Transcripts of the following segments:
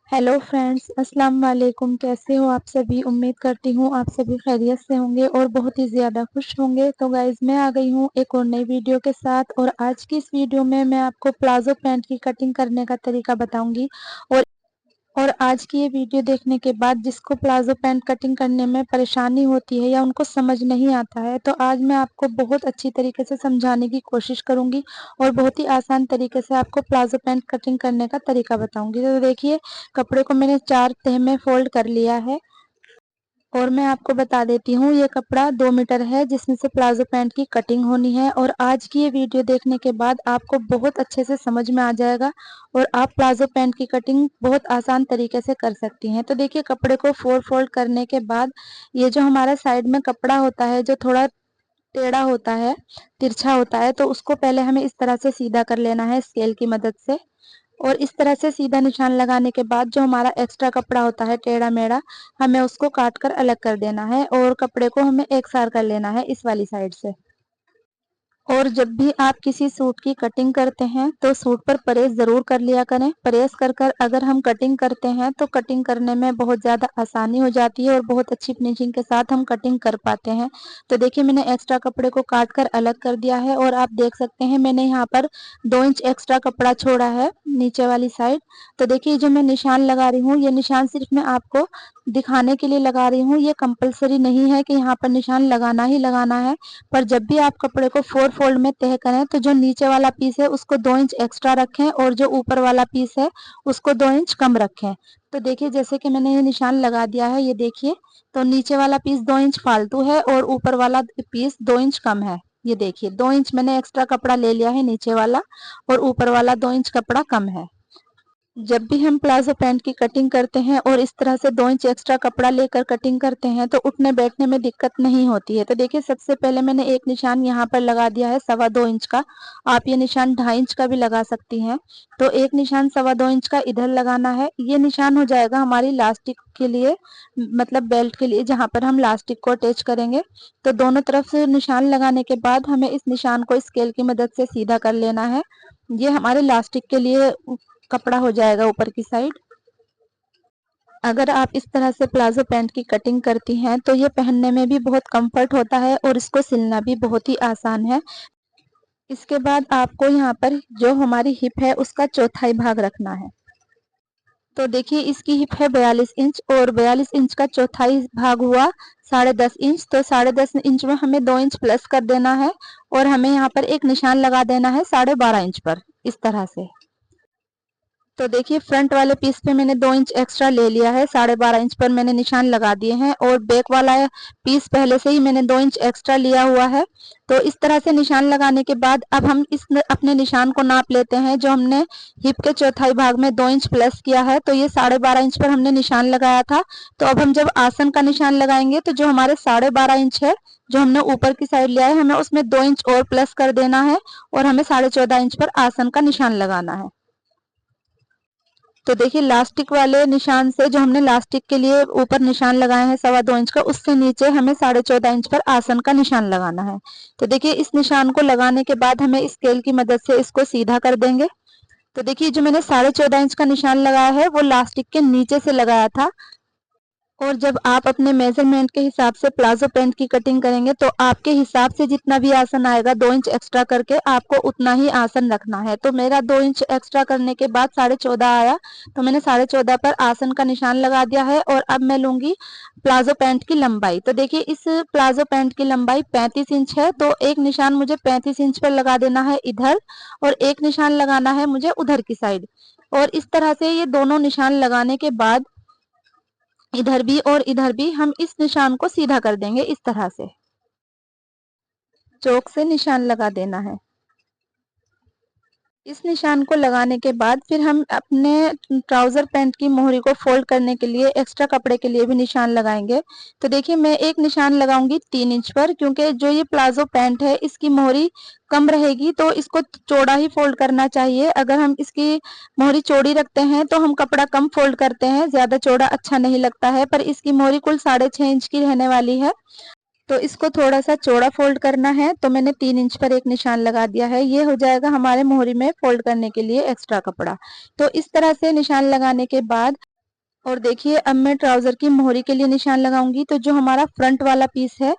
Hello friends, अस्सलाम वालेकुम। कैसे हो आप सभी? उम्मीद करती हूँ आप सभी खैरियत से होंगे और बहुत ही ज़्यादा खुश होंगे। तो गाइज़, मैं आ गई हूँ एक और नई वीडियो के साथ और आज की इस वीडियो में मैं आपको प्लाज़ो पैंट की कटिंग करने का तरीका बताऊँगी। और आज की ये वीडियो देखने के बाद जिसको प्लाज़ो पैंट कटिंग करने में परेशानी होती है या उनको समझ नहीं आता है, तो आज मैं आपको बहुत अच्छी तरीके से समझाने की कोशिश करूँगी और बहुत ही आसान तरीके से आपको प्लाज़ो पैंट कटिंग करने का तरीका बताऊँगी। तो देखिए, कपड़े को मैंने 4 तह में फ़ोल्ड कर लिया है और मैं आपको बता देती हूँ, ये कपड़ा 2 मीटर है जिसमें से प्लाज़ो पैंट की कटिंग होनी है। और आज की ये वीडियो देखने के बाद आपको बहुत अच्छे से समझ में आ जाएगा और आप प्लाज़ो पैंट की कटिंग बहुत आसान तरीके से कर सकती हैं। तो देखिए, कपड़े को 4 फोल्ड करने के बाद ये जो हमारा साइड में कपड़ा होता है, जो थोड़ा टेढ़ा होता है, तिरछा होता है, तो उसको पहले हमें इस तरह से सीधा कर लेना है स्केल की मदद से। और इस तरह से सीधा निशान लगाने के बाद जो हमारा एक्स्ट्रा कपड़ा होता है टेढ़ा मेढ़ा, हमें उसको काट कर अलग कर देना है और कपड़े को हमें एक सार कर लेना है इस वाली साइड से। और जब भी आप किसी सूट की कटिंग करते हैं तो सूट पर प्रेस ज़रूर कर लिया करें। प्रेस कर कर अगर हम कटिंग करते हैं तो कटिंग करने में बहुत ज़्यादा आसानी हो जाती है और बहुत अच्छी फिनिशिंग के साथ हम कटिंग कर पाते हैं। तो देखिए, मैंने एक्स्ट्रा कपड़े को काट कर अलग कर दिया है और आप देख सकते हैं मैंने यहाँ पर 2 इंच एक्स्ट्रा कपड़ा छोड़ा है नीचे वाली साइड। तो देखिए, जो मैं निशान लगा रही हूँ, ये निशान सिर्फ मैं आपको दिखाने के लिए लगा रही हूँ। ये कंपल्सरी नहीं है कि यहाँ पर निशान लगाना ही लगाना है। पर जब भी आप कपड़े को 4 फोल्ड में तह करें तो जो नीचे वाला पीस है उसको 2 इंच एक्स्ट्रा रखें और जो ऊपर वाला पीस है उसको 2 इंच कम रखें। तो देखिए, जैसे कि मैंने ये निशान लगा दिया है, ये देखिए, तो नीचे वाला पीस 2 इंच फालतू है और ऊपर वाला पीस 2 इंच कम है। ये देखिए, 2 इंच मैंने एक्स्ट्रा कपड़ा ले लिया है नीचे वाला और ऊपर वाला 2 इंच कपड़ा कम है। जब भी हम प्लाजो पैंट की कटिंग करते हैं और इस तरह से 2 इंच एक्स्ट्रा कपड़ा लेकर कटिंग करते हैं तो उठने बैठने में दिक्कत नहीं होती है। तो देखिए, सबसे पहले मैंने एक निशान यहाँ पर लगा दिया है 2.25 इंच का। आप ये निशान 2.5 इंच का भी लगा सकती हैं। तो एक निशान 2.25 इंच का इधर लगाना है। ये निशान हो जाएगा हमारी लास्टिक के लिए, मतलब बेल्ट के लिए, जहाँ पर हम लास्टिक को अटैच करेंगे। तो दोनों तरफ से निशान लगाने के बाद हमें इस निशान को स्केल की मदद से सीधा कर लेना है। ये हमारे लास्टिक के लिए कपड़ा हो जाएगा ऊपर की साइड। अगर आप इस तरह से प्लाजो पैंट की कटिंग करती हैं तो ये पहनने में भी बहुत कंफर्ट होता है और इसको सिलना भी बहुत ही आसान है। इसके बाद आपको यहाँ पर जो हमारी हिप है उसका चौथाई भाग रखना है। तो देखिए, इसकी हिप है 42 इंच और 42 इंच का चौथाई भाग हुआ 10.5 इंच। तो 10.5 इंच में हमें 2 इंच प्लस कर देना है और हमें यहाँ पर एक निशान लगा देना है 12.5 इंच पर, इस तरह से। तो देखिए, फ्रंट वाले पीस पे मैंने 2 इंच एक्स्ट्रा ले लिया है, 12.5 इंच पर मैंने निशान लगा दिए हैं और बैक वाला पीस पहले से ही मैंने 2 इंच एक्स्ट्रा लिया हुआ है। तो इस तरह से निशान लगाने के बाद अब हम अपने निशान को नाप लेते हैं। जो हमने हिप के चौथाई भाग में 2 इंच प्लस किया है, तो ये 12.5 इंच पर हमने निशान लगाया था। तो अब हम जब आसन का निशान लगाएंगे तो जो हमारे 12.5 इंच है, जो हमने ऊपर की साइड लिया है, हमें उसमें 2 इंच और प्लस कर देना है और हमें 14.5 इंच पर आसन का निशान लगाना है। तो देखिए, लास्टिक वाले निशान से, जो हमने लास्टिक के लिए ऊपर निशान लगाए हैं 2.25 इंच का, उससे नीचे हमें 14.5 इंच पर आसन का निशान लगाना है। तो देखिए, इस निशान को लगाने के बाद हमें स्केल की मदद से इसको सीधा कर देंगे। तो देखिए, जो मैंने 14.5 इंच का निशान लगाया है वो लास्टिक के नीचे से लगाया था। और जब आप अपने मेजरमेंट के हिसाब से प्लाजो पैंट की कटिंग करेंगे तो आपके हिसाब से जितना भी आसन आएगा 2 इंच एक्स्ट्रा करके आपको उतना ही आसन रखना है। तो मेरा 2 इंच एक्स्ट्रा करने के बाद 14.5 आया, तो मैंने 14.5 पर आसन का निशान लगा दिया है। और अब मैं लूंगी प्लाजो पैंट की लंबाई। तो देखिए, इस प्लाजो पैंट की लंबाई 35 इंच है, तो एक निशान मुझे 35 इंच पर लगा देना है इधर और एक निशान लगाना है मुझे उधर की साइड। और इस तरह से ये दोनों निशान लगाने के बाद इधर भी और इधर भी हम इस निशान को सीधा कर देंगे। इस तरह से चौक से निशान लगा देना है। इस निशान को लगाने के बाद फिर हम अपने ट्राउजर पैंट की मोहरी को फोल्ड करने के लिए एक्स्ट्रा कपड़े के लिए भी निशान लगाएंगे। तो देखिए, मैं एक निशान लगाऊंगी 3 इंच पर, क्योंकि जो ये प्लाजो पैंट है इसकी मोहरी कम रहेगी तो इसको चौड़ा ही फोल्ड करना चाहिए। अगर हम इसकी मोहरी चौड़ी रखते हैं तो हम कपड़ा कम फोल्ड करते हैं, ज्यादा चौड़ा अच्छा नहीं लगता है। पर इसकी मोहरी कुल 6.5 इंच की रहने वाली है, तो इसको थोड़ा सा चौड़ा फोल्ड करना है। तो मैंने 3 इंच पर एक निशान लगा दिया है। ये हो जाएगा हमारे मोहरी में फोल्ड करने के लिए एक्स्ट्रा कपड़ा। तो इस तरह से निशान लगाने के बाद और देखिए अब मैं ट्राउजर की मोहरी के लिए निशान लगाऊंगी। तो जो हमारा फ्रंट वाला पीस है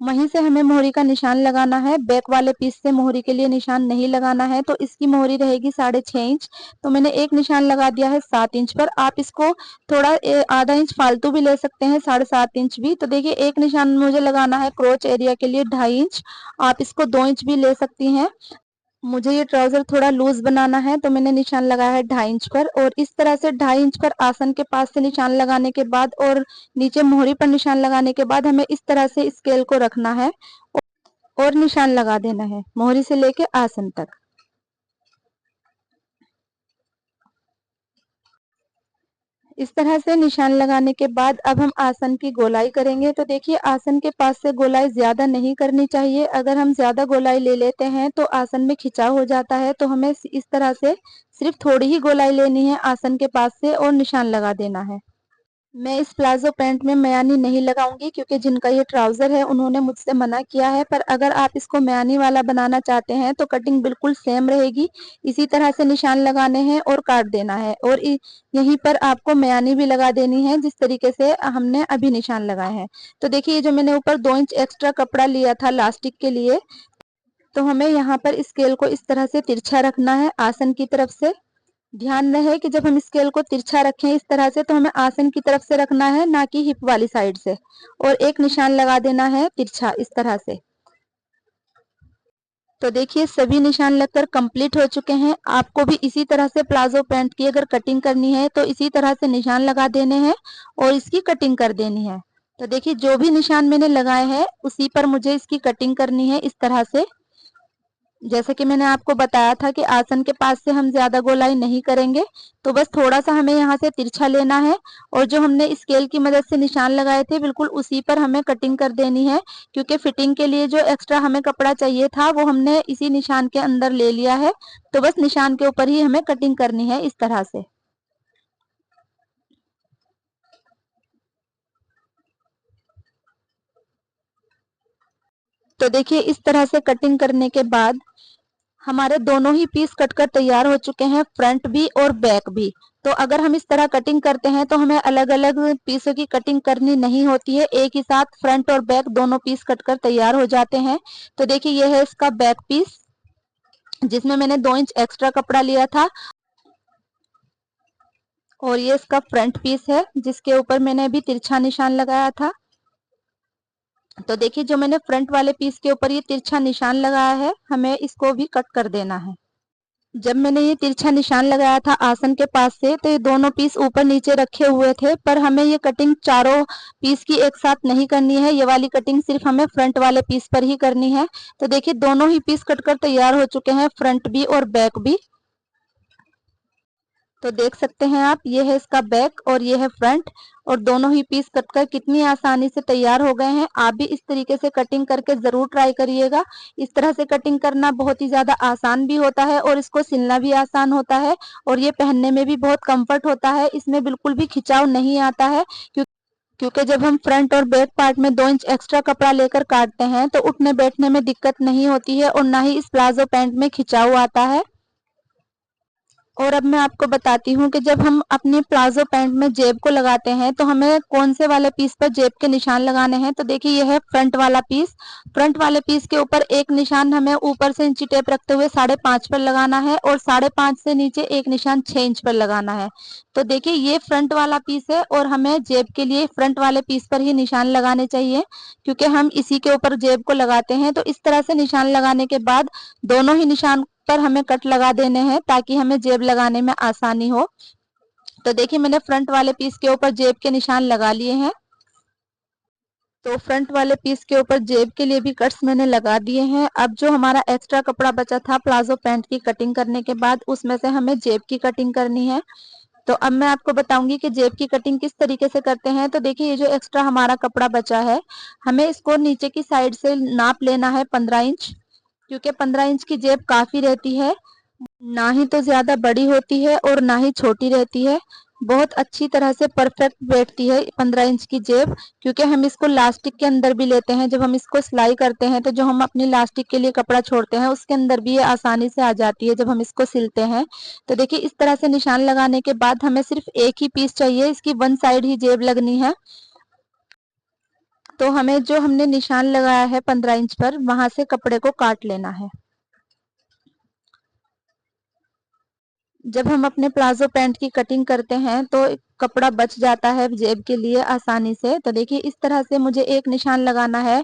वहीं से हमें मोहरी का निशान लगाना है, बैक वाले पीस से मोहरी के लिए निशान नहीं लगाना है। तो इसकी मोहरी रहेगी 6.5 इंच, तो मैंने एक निशान लगा दिया है 7 इंच पर। आप इसको थोड़ा आधा इंच फालतू भी ले सकते हैं, 7.5 इंच भी। तो देखिए एक निशान मुझे लगाना है क्रोच एरिया के लिए 2.5 इंच, आप इसको 2 इंच भी ले सकती हैं। मुझे ये ट्राउजर थोड़ा लूज बनाना है तो मैंने निशान लगाया है 2.5 इंच पर। और इस तरह से 2.5 इंच पर आसन के पास से निशान लगाने के बाद और नीचे मोहरी पर निशान लगाने के बाद हमें इस तरह से स्केल को रखना है और निशान लगा देना है मोहरी से लेके आसन तक। इस तरह से निशान लगाने के बाद अब हम आसन की गोलाई करेंगे। तो देखिए आसन के पास से गोलाई ज्यादा नहीं करनी चाहिए। अगर हम ज्यादा गोलाई ले लेते हैं तो आसन में खिंचाव हो जाता है। तो हमें इस तरह से सिर्फ थोड़ी ही गोलाई लेनी है आसन के पास से और निशान लगा देना है। मैं इस प्लाजो पैंट में मयानी नहीं लगाऊंगी क्योंकि जिनका ये ट्राउजर है उन्होंने मुझसे मना किया है। पर अगर आप इसको मयानी वाला बनाना चाहते हैं तो कटिंग बिल्कुल सेम रहेगी। इसी तरह से निशान लगाने हैं और काट देना है और यहीं पर आपको मयानी भी लगा देनी है जिस तरीके से हमने अभी निशान लगाए हैं। तो देखिए जो मैंने ऊपर 2 इंच एक्स्ट्रा कपड़ा लिया था लास्टिक के लिए, तो हमें यहाँ पर स्केल को इस तरह से तिरछा रखना है आसन की तरफ से। ध्यान रहे कि जब हम स्केल को तिरछा रखें इस तरह से तो हमें आसन की तरफ से रखना है, ना कि हिप वाली साइड से। और एक निशान लगा देना है तिरछा इस तरह से। तो देखिए सभी निशान लगकर कंप्लीट हो चुके हैं। आपको भी इसी तरह से प्लाजो पैंट की अगर कटिंग करनी है तो इसी तरह से निशान लगा देने हैं और इसकी कटिंग कर देनी है। तो देखिए जो भी निशान मैंने लगाए हैं उसी पर मुझे इसकी कटिंग करनी है इस तरह से। जैसे कि मैंने आपको बताया था कि आसन के पास से हम ज्यादा गोलाई नहीं करेंगे, तो बस थोड़ा सा हमें यहाँ से तिरछा लेना है और जो हमने स्केल की मदद से निशान लगाए थे बिल्कुल उसी पर हमें कटिंग कर देनी है। क्योंकि फिटिंग के लिए जो एक्स्ट्रा हमें कपड़ा चाहिए था वो हमने इसी निशान के अंदर ले लिया है। तो बस निशान के ऊपर ही हमें कटिंग करनी है इस तरह से। तो देखिए इस तरह से कटिंग करने के बाद हमारे दोनों ही पीस कटकर तैयार हो चुके हैं, फ्रंट भी और बैक भी। तो अगर हम इस तरह कटिंग करते हैं तो हमें अलग अलग पीसों की कटिंग करनी नहीं होती है, एक ही साथ फ्रंट और बैक दोनों पीस कटकर तैयार हो जाते हैं। तो देखिए यह है इसका बैक पीस जिसमें मैंने 2 इंच एक्स्ट्रा कपड़ा लिया था और ये इसका फ्रंट पीस है जिसके ऊपर मैंने अभी तिरछा निशान लगाया था। तो देखिए जो मैंने फ्रंट वाले पीस के ऊपर ये तिरछा निशान लगाया है हमें इसको भी कट कर देना है। जब मैंने ये तिरछा निशान लगाया था आसन के पास से तो ये दोनों पीस ऊपर नीचे रखे हुए थे, पर हमें ये कटिंग चारों पीस की एक साथ नहीं करनी है। ये वाली कटिंग सिर्फ हमें फ्रंट वाले पीस पर ही करनी है। तो देखिए दोनों ही पीस कटकर तैयार हो चुके हैं, फ्रंट भी और बैक भी। तो देख सकते हैं आप, ये है इसका बैक और ये है फ्रंट, और दोनों ही पीस कटकर कितनी आसानी से तैयार हो गए हैं। आप भी इस तरीके से कटिंग करके जरूर ट्राई करिएगा। इस तरह से कटिंग करना बहुत ही ज्यादा आसान भी होता है और इसको सिलना भी आसान होता है और ये पहनने में भी बहुत कंफर्ट होता है। इसमें बिल्कुल भी खिंचाव नहीं आता है क्योंकि जब हम फ्रंट और बैक पार्ट में 2 इंच एक्स्ट्रा कपड़ा लेकर काटते हैं तो उठने बैठने में दिक्कत नहीं होती है और ना ही इस प्लाजो पैंट में खिंचाव आता है। और अब मैं आपको बताती हूँ कि जब हम अपने प्लाजो पैंट में जेब को लगाते हैं तो हमें कौन से वाले पीस पर जेब के निशान लगाने हैं। तो देखिए यह है फ्रंट वाला पीस। फ्रंट वाले पीस के ऊपर एक निशान हमें ऊपर से इंची टेप रखते हुए 5.5 पर लगाना है और 5.5 से नीचे एक निशान 6 इंच पर लगाना है। तो देखिए ये फ्रंट वाला पीस है और हमें जेब के लिए फ्रंट वाले पीस पर ही निशान लगाने चाहिए क्योंकि हम इसी के ऊपर जेब को लगाते हैं। तो इस तरह से निशान लगाने के बाद दोनों ही निशान पर हमें कट लगा देने हैं ताकि हमें जेब लगाने में आसानी हो। तो देखिए मैंने फ्रंट वाले पीस के ऊपर जेब के निशान लगा लिए हैं। तो फ्रंट वाले पीस के ऊपर जेब के लिए भी कट्स मैंने लगा दिए हैं। अब जो हमारा एक्स्ट्रा कपड़ा बचा था प्लाजो पैंट की कटिंग करने के बाद उसमें से हमें जेब की कटिंग करनी है। तो अब मैं आपको बताऊंगी कि जेब की कटिंग किस तरीके से करते हैं। तो देखिए ये जो एक्स्ट्रा हमारा कपड़ा बचा है हमें इसको नीचे की साइड से नाप लेना है 15 इंच, क्योंकि 15 इंच की जेब काफी रहती है, ना ही तो ज्यादा बड़ी होती है और ना ही छोटी रहती है। बहुत अच्छी तरह से परफेक्ट बैठती है 15 इंच की जेब, क्योंकि हम इसको लास्टिक के अंदर भी लेते हैं। जब हम इसको सिलाई करते हैं तो जो हम अपनी लास्टिक के लिए कपड़ा छोड़ते हैं उसके अंदर भी ये आसानी से आ जाती है जब हम इसको सिलते हैं। तो देखिए इस तरह से निशान लगाने के बाद हमें सिर्फ एक ही पीस चाहिए, इसकी वन साइड ही जेब लगनी है। तो हमें जो हमने निशान लगाया है 15 इंच पर, वहां से कपड़े को काट लेना है। जब हम अपने प्लाजो पैंट की कटिंग करते हैं तो कपड़ा बच जाता है जेब के लिए आसानी से। तो देखिए इस तरह से मुझे एक निशान लगाना है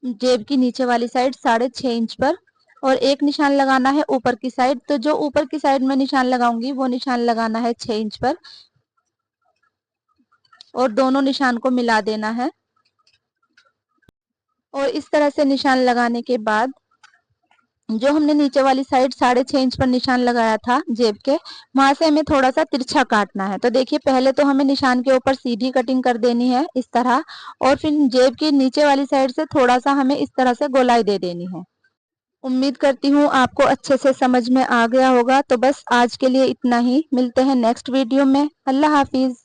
जेब की नीचे वाली साइड 6.5 इंच पर, और एक निशान लगाना है ऊपर की साइड। तो जो ऊपर की साइड में निशान लगाऊंगी वो निशान लगाना है 6 इंच पर, और दोनों निशान को मिला देना है। और इस तरह से निशान लगाने के बाद जो हमने नीचे वाली साइड 6.5 इंच पर निशान लगाया था जेब के, वहां से हमें थोड़ा सा तिरछा काटना है। तो देखिए पहले तो हमें निशान के ऊपर सीधी कटिंग कर देनी है इस तरह, और फिर जेब की नीचे वाली साइड से थोड़ा सा हमें इस तरह से गोलाई दे देनी है। उम्मीद करती हूँ आपको अच्छे से समझ में आ गया होगा। तो बस आज के लिए इतना ही, मिलते हैं नेक्स्ट वीडियो में। अल्लाह हाफिज।